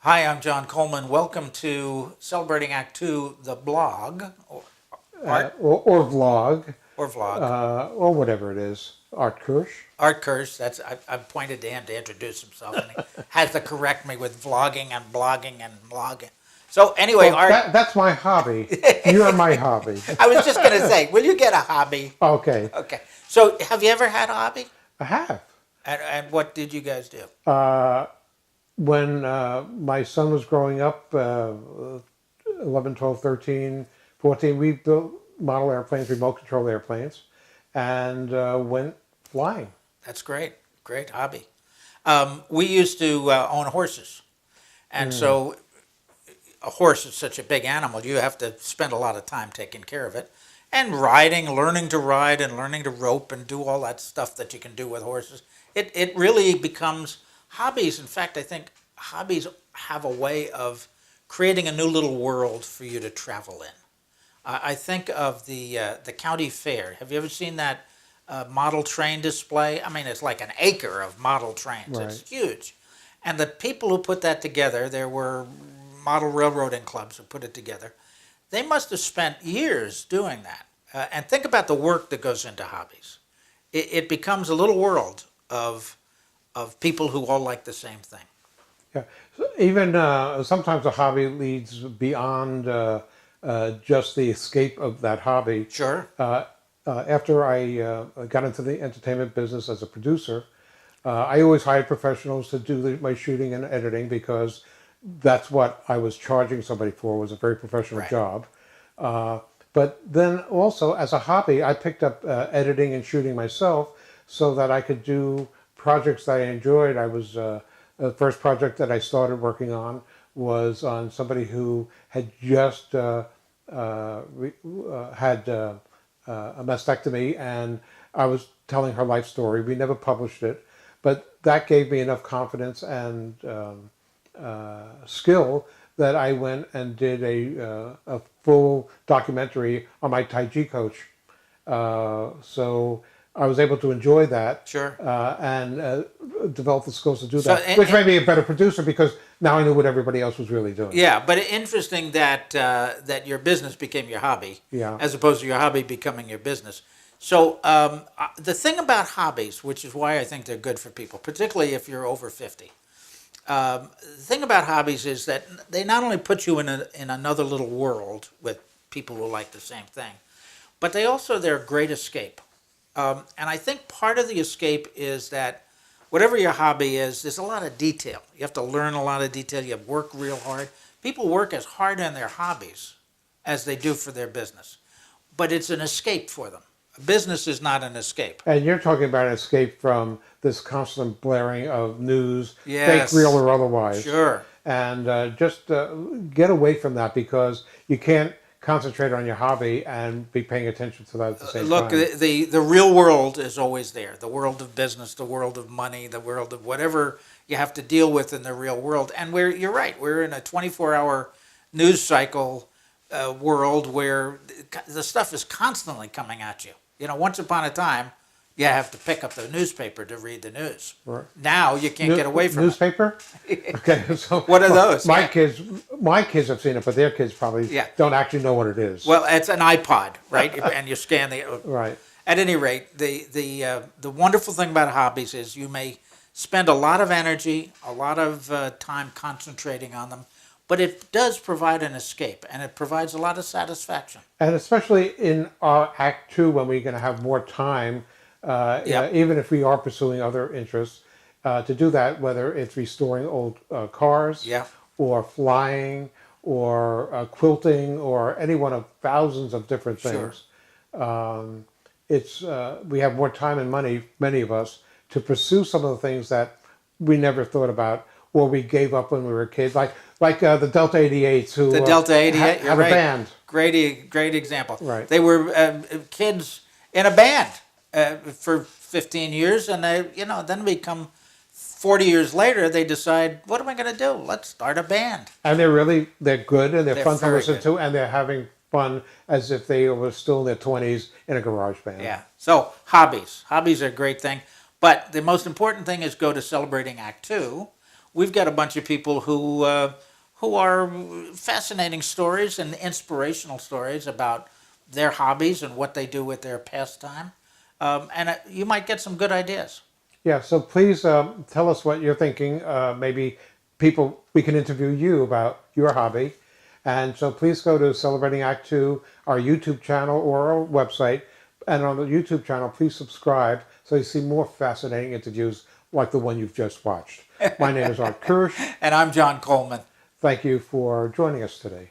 Hi, I'm John Coleman. Welcome to Celebrating Act Two, the blog, or art, or vlog, or vlog. or whatever it is. Art Kirsch. Art Kirsch, I've pointed to him to introduce himself, and he has to correct me with vlogging and blogging and blogging. So anyway, Well, Art, that's my hobby. You're my hobby. I was just going to say, will you get a hobby? Okay, Okay. So have you ever had a hobby? I have. And what did you guys do? When my son was growing up, 11, 12, 13, 14, we built model airplanes, remote control airplanes, and went flying. That's great. Great hobby. We used to own horses. And so a horse is such a big animal, you have to spend a lot of time taking care of it. And riding, learning to ride and learning to rope and do all that stuff that you can do with horses. It really becomes hobbies. In fact, I think hobbies have a way of creating a new little world for you to travel in. I think of the county fair. Have you ever seen that model train display? I mean, it's like an acre of model trains. Right. It's huge. And the people who put that together, there were model railroading clubs who put it together. They must have spent years doing that. And think about the work that goes into hobbies. It becomes a little world of people who all like the same thing. Yeah. So even sometimes a hobby leads beyond just the escape of that hobby. Sure. After I got into the entertainment business as a producer, I always hired professionals to do my shooting and editing because that's what I was charging somebody for, was a very professional Right. job. But then also as a hobby, I picked up editing and shooting myself so that I could do projects that I enjoyed. The first project that I started working on was on somebody who had just had a mastectomy, and I was telling her life story. We never published it, but that gave me enough confidence and skill that I went and did a full documentary on my Tai Chi coach. So I was able to enjoy that. Sure. And develop the skills to do So, that, which made me a better producer because now I knew what everybody else was really doing. Yeah, but interesting that that your business became your hobby, Yeah. as opposed to your hobby becoming your business. So the thing about hobbies, which is why I think they're good for people, particularly if you're over 50. The thing about hobbies is that they not only put you in another little world with people who like the same thing, but they're a great escape. And I think part of the escape is that whatever your hobby is, there's a lot of detail. You have to learn a lot of detail. You have to work real hard. People work as hard on their hobbies as they do for their business. But it's an escape for them. Business is not an escape. And you're talking about an escape from this constant blaring of news, Yes. fake, real, or otherwise. Sure. And just get away from that because you can't concentrate on your hobby and be paying attention to that at the same Look, time. the real world is always there. The world of business, the world of money, the world of whatever you have to deal with in the real world. And you're right, we're in a 24-hour news cycle world where the stuff is constantly coming at you. You know, once upon a time, you have to pick up the newspaper to read the news. Right. Now you can't get away from newspaper? Okay, so What are those? My kids have seen it, but their kids probably Yeah. don't actually know what it is. Well, it's an iPod, right? And you scan the. Right. At any rate, the wonderful thing about hobbies is you may spend a lot of energy, a lot of time concentrating on them, but it does provide an escape, and it provides a lot of satisfaction. And especially in our Act Two, when we're going to have more time, Yep. even if we are pursuing other interests, to do that, whether it's restoring old cars, Yeah. or flying, or quilting, or any one of thousands of different Sure. things. We have more time and money, many of us, to pursue some of the things that we never thought about or we gave up when we were kids, like the Delta 88s who The Delta 88, you're had right. a band. Great example. Right. They were kids in a band for 15 years, and then become 40 years later, they decide, what am I going to do? Let's start a band. And they're good and they're fun to very listen good. to, and they're having fun as if they were still in their 20s in a garage band. Yeah. So hobbies are a great thing. But the most important thing is go to Celebrating Act Two, we've got a bunch of people who are fascinating stories and inspirational stories about their hobbies and what they do with their pastime. And you might get some good ideas. Yeah, so please tell us what you're thinking. Maybe we can interview you about your hobby. And so please go to Celebrating Act Two, our YouTube channel or our website. And on the YouTube channel, please subscribe so you see more fascinating interviews like the one you've just watched. My name is Art Kirsch. And I'm John Coleman. Thank you for joining us today.